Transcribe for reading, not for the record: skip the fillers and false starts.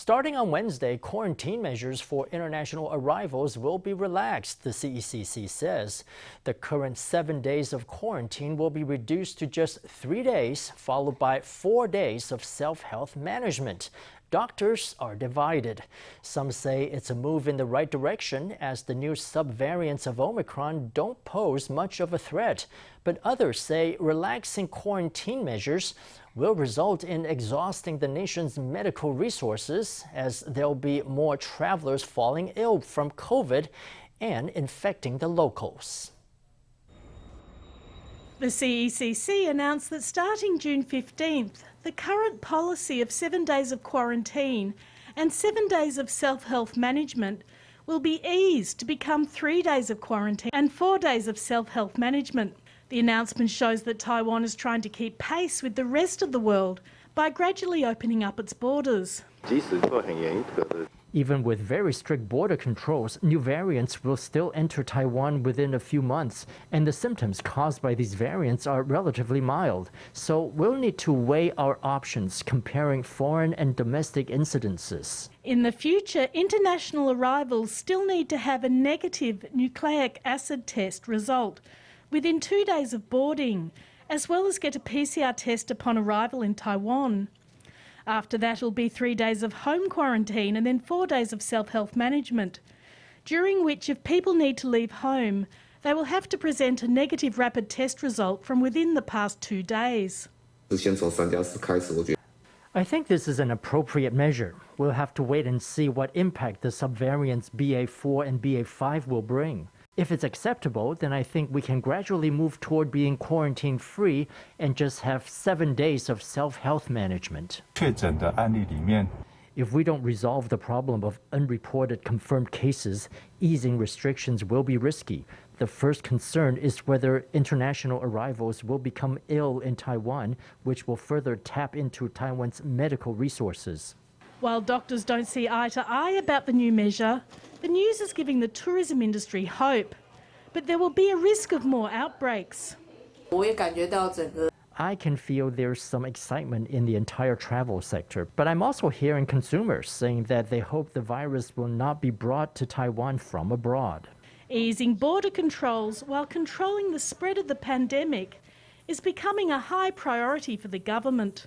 Starting on Wednesday, quarantine measures for international arrivals will be relaxed, the CECC says. The current 7 days of quarantine will be reduced to just 3 days, followed by 4 days of self-health management. Doctors are divided. Some say it's a move in the right direction as the new subvariants of Omicron don't pose much of a threat. But others say relaxing quarantine measures will result in exhausting the nation's medical resources as there'll be more travelers falling ill from COVID and infecting the locals. The CECC announced that starting June 15th, the current policy of 7 days of quarantine and 7 days of self-health management will be eased to become 3 days of quarantine and 4 days of self-health management. The announcement shows that Taiwan is trying to keep pace with the rest of the world by gradually opening up its borders. Even with very strict border controls, new variants will still enter Taiwan within a few months, and the symptoms caused by these variants are relatively mild. So we'll need to weigh our options comparing foreign and domestic incidences. In the future, international arrivals still need to have a negative nucleic acid test result within 2 days of boarding, as well as get a PCR test upon arrival in Taiwan. After that, it'll be 3 days of home quarantine and then 4 days of self-health management, during which if people need to leave home, they will have to present a negative rapid test result from within the past 2 days. I think this is an appropriate measure. We'll have to wait and see what impact the subvariants BA4 and BA5 will bring. If it's acceptable, then I think we can gradually move toward being quarantine-free and just have 7 days of self-health management. If we don't resolve the problem of unreported confirmed cases, easing restrictions will be risky. The first concern is whether international arrivals will become ill in Taiwan, which will further tap into Taiwan's medical resources. While doctors don't see eye to eye about the new measure, the news is giving the tourism industry hope. But there will be a risk of more outbreaks. I can feel there's some excitement in the entire travel sector, but I'm also hearing consumers saying that they hope the virus will not be brought to Taiwan from abroad. Easing border controls while controlling the spread of the pandemic is becoming a high priority for the government.